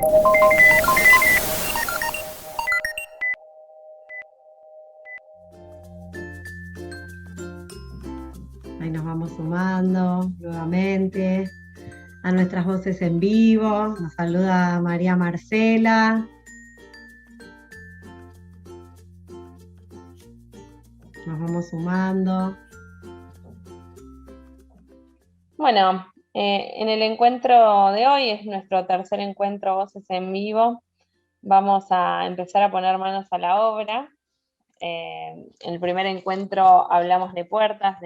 Ahí nos vamos sumando nuevamente a nuestras voces en vivo. Nos saluda María Marcela. Nos vamos sumando. Bueno, en el encuentro de hoy, es nuestro tercer encuentro Voces en Vivo, vamos a empezar a poner manos a la obra. En el primer encuentro hablamos de puertas,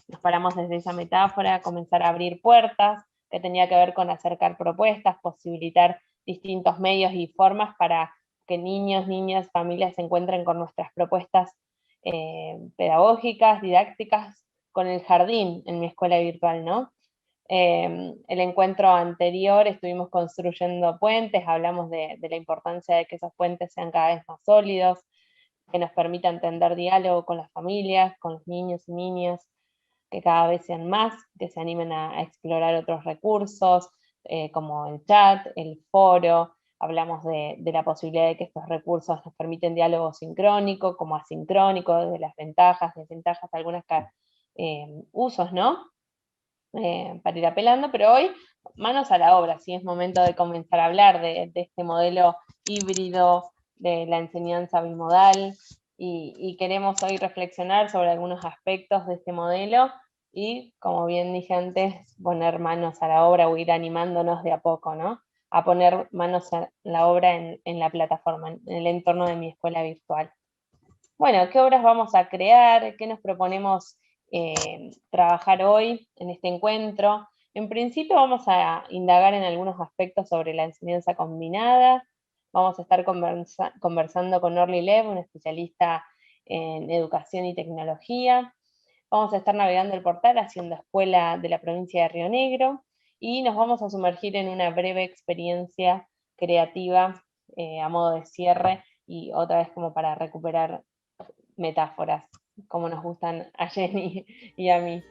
nos paramos desde esa metáfora, comenzar a abrir puertas, que tenía que ver con acercar propuestas, posibilitar distintos medios y formas para que niños, niñas, familias se encuentren con nuestras propuestas pedagógicas, didácticas, con el jardín en mi escuela virtual, ¿no? El encuentro anterior estuvimos construyendo puentes, hablamos de la importancia de que esos puentes sean cada vez más sólidos, que nos permitan tender diálogo con las familias, con los niños y niñas, que cada vez sean más, que se animen a explorar otros recursos, como el chat, el foro. Hablamos de la posibilidad de que estos recursos nos permiten diálogo sincrónico, como asincrónico, de las ventajas, desventajas, algunos usos, ¿no? Para ir apelando, pero hoy manos a la obra, sí es momento de comenzar a hablar de este modelo híbrido de la enseñanza bimodal, y queremos hoy reflexionar sobre algunos aspectos de este modelo y, como bien dije antes, poner manos a la obra o ir animándonos de a poco, ¿no? A poner manos a la obra en la plataforma, en el entorno de mi escuela virtual. Bueno, ¿qué obras vamos a crear? ¿Qué nos proponemos trabajar hoy en este encuentro? En principio vamos a indagar en algunos aspectos sobre la enseñanza combinada. Vamos a estar conversando con Orly Lev, una especialista en educación y tecnología. Vamos a estar navegando el portal Haciendo Escuela de la provincia de Río Negro, y nos vamos a sumergir en una breve experiencia creativa a modo de cierre, y otra vez como para recuperar metáforas, como nos gustan a Jenny y a mí.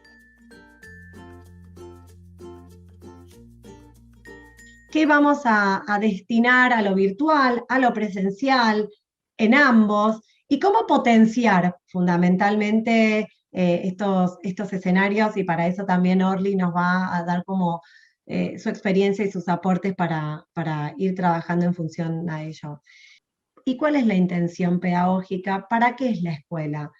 ¿Qué vamos a destinar a lo virtual, a lo presencial, en ambos? ¿Y cómo potenciar fundamentalmente estos escenarios? Y para eso también Orly nos va a dar como su experiencia y sus aportes para ir trabajando en función a ello. ¿Y cuál es la intención pedagógica? ¿Para qué es la escuela?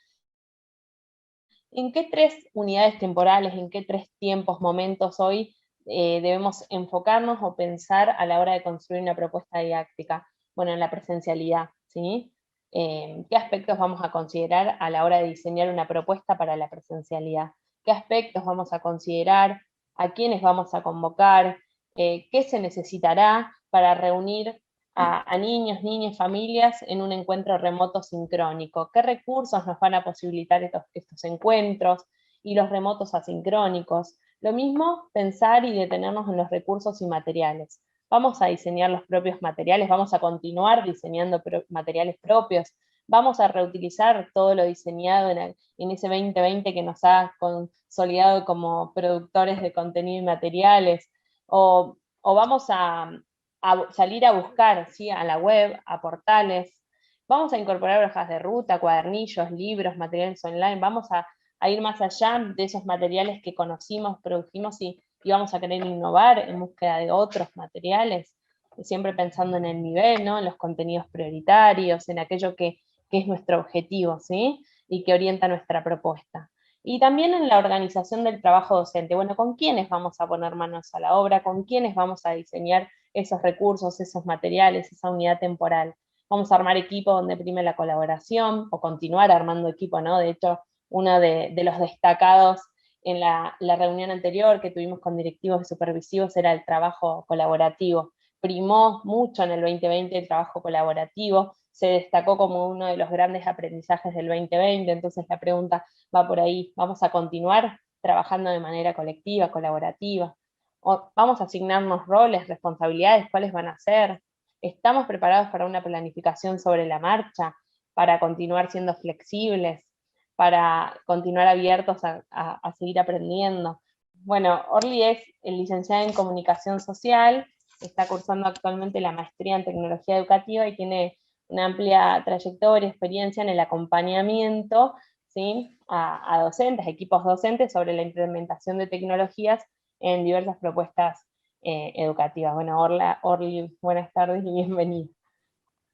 ¿En qué tres unidades temporales, en qué tres tiempos, momentos hoy debemos enfocarnos o pensar a la hora de construir una propuesta didáctica? Bueno, en la presencialidad, ¿sí? ¿Qué aspectos vamos a considerar a la hora de diseñar una propuesta para la presencialidad? ¿Qué aspectos vamos a considerar? ¿A quiénes vamos a convocar? ¿Qué se necesitará para reunir a niños, niñas, familias en un encuentro remoto sincrónico? ¿Qué recursos nos van a posibilitar estos encuentros y los remotos asincrónicos? Lo mismo, pensar y detenernos en los recursos y materiales. Vamos a diseñar los propios materiales, vamos a continuar diseñando materiales propios, vamos a reutilizar todo lo diseñado en ese 2020 que nos ha consolidado como productores de contenido y materiales, o vamos a salir a buscar, ¿sí?, a la web, a portales. Vamos a incorporar hojas de ruta, cuadernillos, libros, materiales online. Vamos a ir más allá de esos materiales que conocimos, produjimos, y vamos a querer innovar en búsqueda de otros materiales, siempre pensando en el nivel, ¿no?, en los contenidos prioritarios, en aquello que es nuestro objetivo, ¿sí?, y que orienta nuestra propuesta. Y también en la organización del trabajo docente. Bueno, ¿con quiénes vamos a poner manos a la obra? ¿Con quiénes vamos a diseñar esos recursos, esos materiales, esa unidad temporal? Vamos a armar equipo donde prime la colaboración, o continuar armando equipo, ¿no? De hecho, uno de los destacados en la reunión anterior que tuvimos con directivos y supervisivos era el trabajo colaborativo. Primó mucho en el 2020 el trabajo colaborativo, se destacó como uno de los grandes aprendizajes del 2020, entonces la pregunta va por ahí: ¿vamos a continuar trabajando de manera colectiva, colaborativa? ¿O vamos a asignarnos roles, responsabilidades? ¿Cuáles van a ser? ¿Estamos preparados para una planificación sobre la marcha, para continuar siendo flexibles, para continuar abiertos a seguir aprendiendo? Bueno, Orly es licenciada en comunicación social, está cursando actualmente la maestría en tecnología educativa y tiene una amplia trayectoria, experiencia en el acompañamiento, ¿sí?, a docentes, equipos docentes sobre la implementación de tecnologías en diversas propuestas educativas. Bueno, Orly, buenas tardes y bienvenida.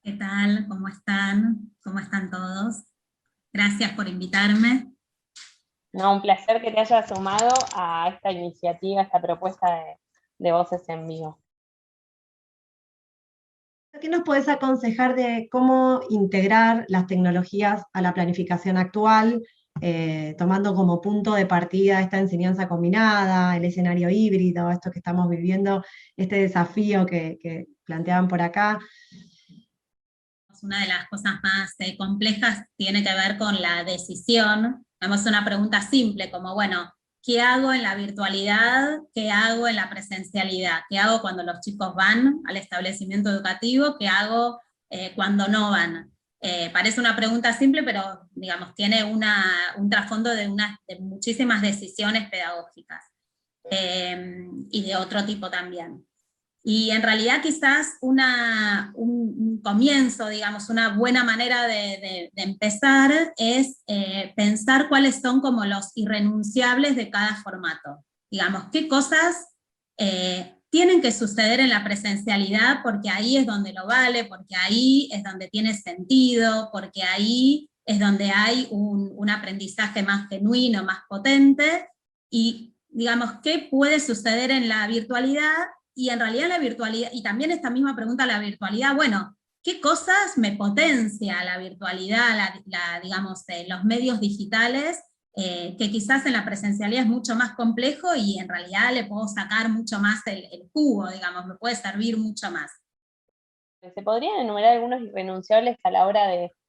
¿Qué tal? ¿Cómo están? ¿Cómo están todos? Gracias por invitarme. No, un placer que te hayas sumado a esta iniciativa, a esta propuesta de Voces en Vivo. ¿Qué nos podés aconsejar de cómo integrar las tecnologías a la planificación actual, tomando como punto de partida esta enseñanza combinada, el escenario híbrido, esto que estamos viviendo, este desafío que planteaban por acá? Una de las cosas más complejas tiene que ver con la decisión. Vamos a una pregunta simple, como, bueno, ¿qué hago en la virtualidad? ¿Qué hago en la presencialidad? ¿Qué hago cuando los chicos van al establecimiento educativo? ¿Qué hago cuando no van? Parece una pregunta simple, pero digamos, tiene un trasfondo de muchísimas decisiones pedagógicas, y de otro tipo también. Y en realidad quizás un comienzo, digamos, una buena manera de empezar es pensar cuáles son como los irrenunciables de cada formato. Digamos, qué cosas tienen que suceder en la presencialidad porque ahí es donde lo vale, porque ahí es donde tiene sentido, porque ahí es donde hay un aprendizaje más genuino, más potente, y digamos, qué puede suceder en la virtualidad. Y en realidad la virtualidad, y también esta misma pregunta, la virtualidad, bueno, ¿qué cosas me potencia la virtualidad, digamos, los medios digitales, que quizás en la presencialidad es mucho más complejo y en realidad le puedo sacar mucho más el jugo, digamos, me puede servir mucho más? ¿Se podrían enumerar algunos irrenunciables a la hora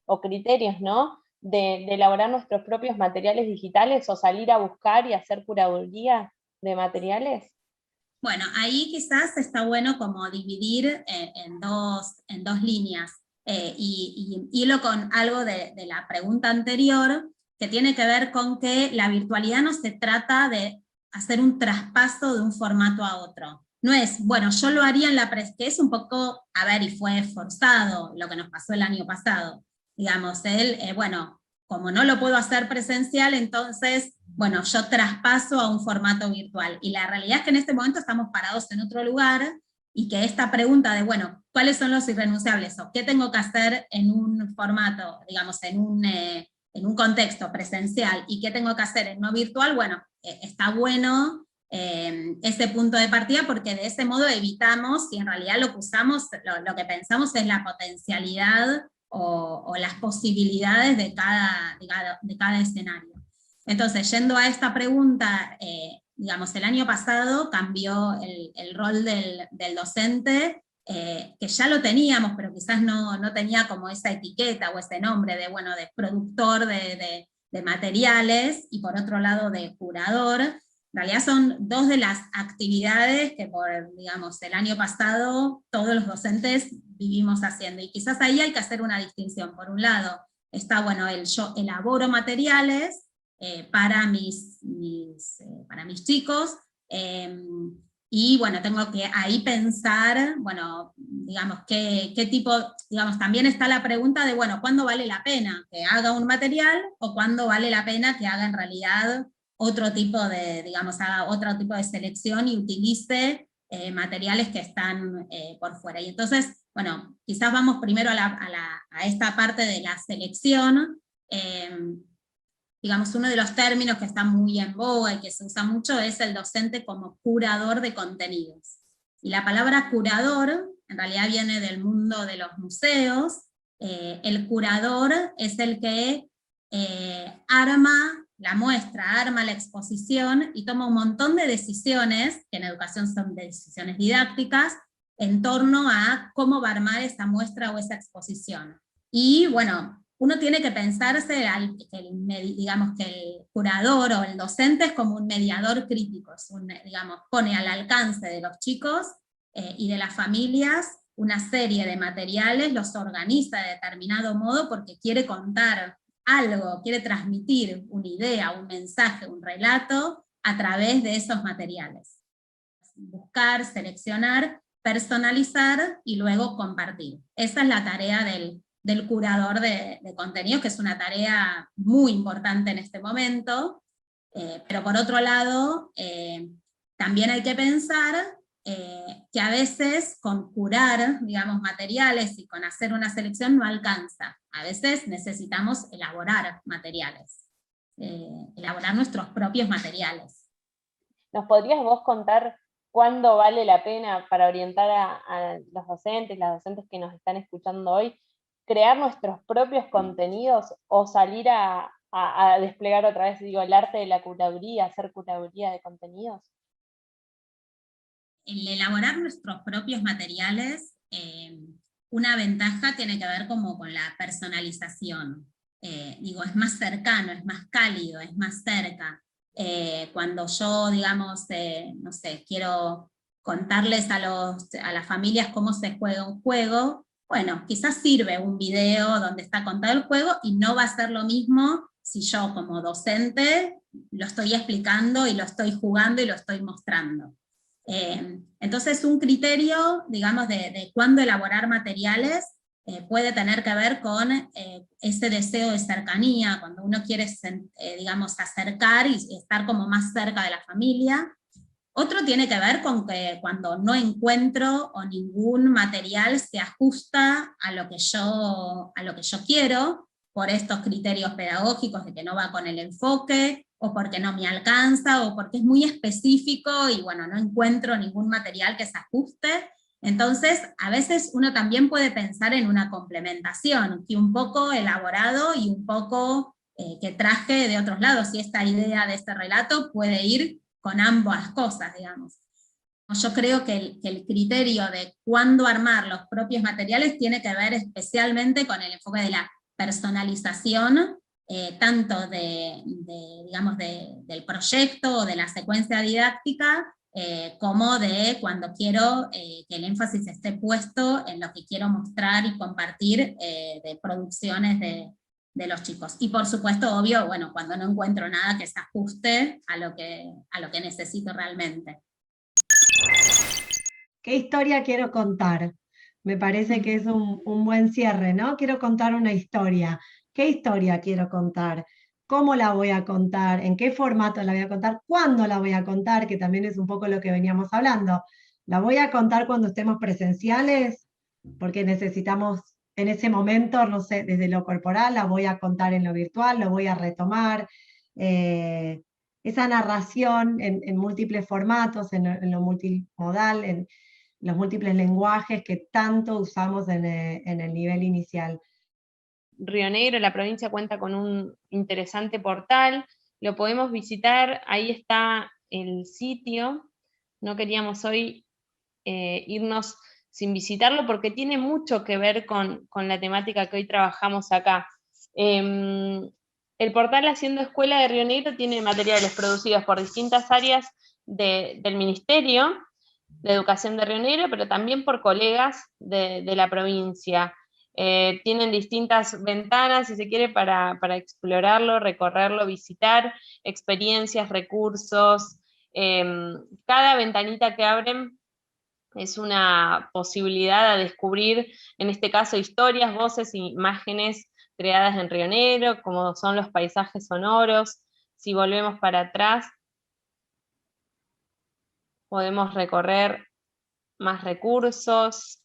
o criterios, ¿no?, de elaborar nuestros propios materiales digitales o salir a buscar y hacer curaduría de materiales? Bueno, ahí quizás está bueno como dividir en dos líneas, y hilo con algo de la pregunta anterior, que tiene que ver con que la virtualidad no se trata de hacer un traspaso de un formato a otro. No es, bueno, yo lo haría en la que es un poco, a ver, y fue forzado lo que nos pasó el año pasado. Digamos, bueno, como no lo puedo hacer presencial, entonces, bueno, yo traspaso a un formato virtual. Y la realidad es que en este momento estamos parados en otro lugar, y que esta pregunta de, bueno, ¿cuáles son los irrenunciables? ¿O qué tengo que hacer en un formato, digamos, en un contexto presencial, y qué tengo que hacer en no virtual? Bueno, está bueno ese punto de partida, porque de ese modo evitamos, y en realidad lo que usamos, lo que pensamos es la potencialidad o las posibilidades de cada escenario. Entonces, yendo a esta pregunta, digamos, el año pasado cambió el rol del docente, que ya lo teníamos, pero quizás no tenía como esa etiqueta o ese nombre de, bueno, de productor de materiales, y por otro lado de curador. En realidad son dos de las actividades que digamos, el año pasado todos los docentes vivimos haciendo, y quizás ahí hay que hacer una distinción. Por un lado está, bueno, yo elaboro materiales para mis chicos, y bueno, tengo que ahí pensar, bueno, digamos, qué tipo, digamos, también está la pregunta de, bueno, ¿cuándo vale la pena que haga un material, o cuándo vale la pena que haga en realidad otro tipo de, digamos, haga otro tipo de selección y utilice materiales que están por fuera? Y entonces, bueno, quizás vamos primero a esta parte de la selección. Digamos, uno de los términos que está muy en boga y que se usa mucho es el docente como curador de contenidos. Y la palabra curador en realidad viene del mundo de los museos. El curador es el que arma la muestra, arma la exposición y toma un montón de decisiones, que en educación son decisiones didácticas, en torno a cómo va a armar esa muestra o esa exposición. Y bueno, uno tiene que pensarse, digamos, que el curador o el docente es como un mediador crítico, digamos, pone al alcance de los chicos y de las familias una serie de materiales, los organiza de determinado modo porque quiere contar algo, quiere transmitir una idea, un mensaje, un relato a través de esos materiales. Buscar, seleccionar personalizar y luego compartir. Esa es la tarea del curador de contenidos, que es una tarea muy importante en este momento, pero por otro lado, también hay que pensar que a veces con curar, digamos, materiales y con hacer una selección no alcanza. A veces necesitamos elaborar materiales, elaborar nuestros propios materiales. ¿Nos podrías vos contar cuándo vale la pena para orientar a los docentes, las docentes que nos están escuchando hoy, crear nuestros propios contenidos o salir a desplegar otra vez, digo, el arte de la curaduría, hacer curaduría de contenidos? El elaborar nuestros propios materiales, una ventaja tiene que ver como con la personalización. Digo, es más cercano, es más cálido, es más cerca. Cuando yo, digamos, no sé, quiero contarles a las familias cómo se juega un juego, bueno, quizás sirve un video donde está contado el juego y no va a ser lo mismo si yo como docente lo estoy explicando y lo estoy jugando y lo estoy mostrando. Entonces un criterio, digamos, de cuándo elaborar materiales puede tener que ver con ese deseo de cercanía, cuando uno quiere, digamos, acercar y estar como más cerca de la familia. Otro tiene que ver con que cuando no encuentro o ningún material se ajusta a lo que yo quiero, por estos criterios pedagógicos de que no va con el enfoque, o porque no me alcanza, o porque es muy específico y bueno, no encuentro ningún material que se ajuste. Entonces, a veces uno también puede pensar en una complementación, que un poco elaborado y un poco que traje de otros lados, y esta idea de este relato puede ir con ambas cosas, digamos. Yo creo que el criterio de cuándo armar los propios materiales tiene que ver especialmente con el enfoque de la personalización, tanto digamos, del proyecto o de la secuencia didáctica, como de cuando quiero que el énfasis esté puesto en lo que quiero mostrar y compartir de producciones de los chicos. Y por supuesto, obvio, bueno, cuando no encuentro nada que se ajuste a lo que necesito realmente. ¿Qué historia quiero contar? Me parece que es un buen cierre, ¿no? Quiero contar una historia. ¿Qué historia quiero contar? ¿Cómo la voy a contar? ¿En qué formato la voy a contar? ¿Cuándo la voy a contar? Que también es un poco lo que veníamos hablando. ¿La voy a contar cuando estemos presenciales? Porque necesitamos en ese momento, no sé, desde lo corporal, la voy a contar en lo virtual, lo voy a retomar. Esa narración en múltiples formatos, en lo multimodal, en los múltiples lenguajes que tanto usamos en el nivel inicial. Río Negro, la provincia, cuenta con un interesante portal, lo podemos visitar, ahí está el sitio. No queríamos hoy irnos sin visitarlo porque tiene mucho que ver con la temática que hoy trabajamos acá. El portal Haciendo Escuela de Río Negro tiene materiales producidos por distintas áreas del Ministerio de Educación de Río Negro, pero también por colegas de la provincia. Tienen distintas ventanas, si se quiere, para explorarlo, recorrerlo, visitar, experiencias, recursos. Cada ventanita que abren es una posibilidad a descubrir, en este caso, historias, voces e imágenes creadas en Río Negro, como son los paisajes sonoros. Si volvemos para atrás, podemos recorrer más recursos.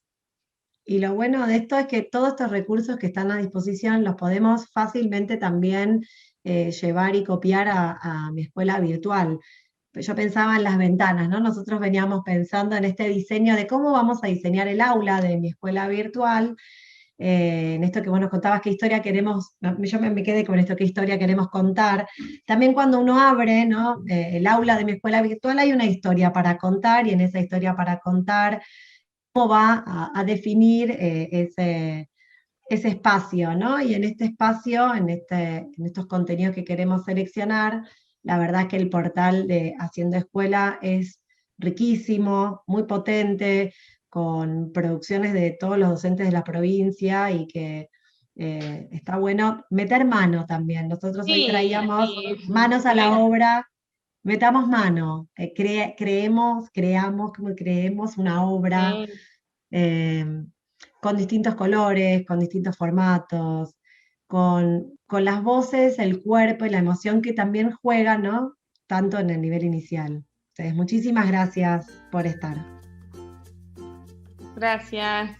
Y lo bueno de esto es que todos estos recursos que están a disposición los podemos fácilmente también llevar y copiar a mi escuela virtual. Yo pensaba en las ventanas, ¿no? Nosotros veníamos pensando en este diseño de cómo vamos a diseñar el aula de mi escuela virtual, en esto que vos nos contabas, qué historia queremos, yo me quedé con esto, qué historia queremos contar. También cuando uno abre, ¿no? El aula de mi escuela virtual hay una historia para contar, y en esa historia para contar, cómo va a definir ese espacio, ¿no? Y en este espacio, en estos contenidos que queremos seleccionar, la verdad es que el portal de Haciendo Escuela es riquísimo, muy potente, con producciones de todos los docentes de la provincia, y que está bueno meter mano también. Nosotros hoy Sí, traíamos sí, manos a la colegas. obra metamos mano, creamos una obra Sí. Con distintos colores, con distintos formatos, con las voces, el cuerpo y la emoción que también juegan, ¿no? Tanto en el nivel inicial. Entonces, muchísimas gracias por estar. Gracias.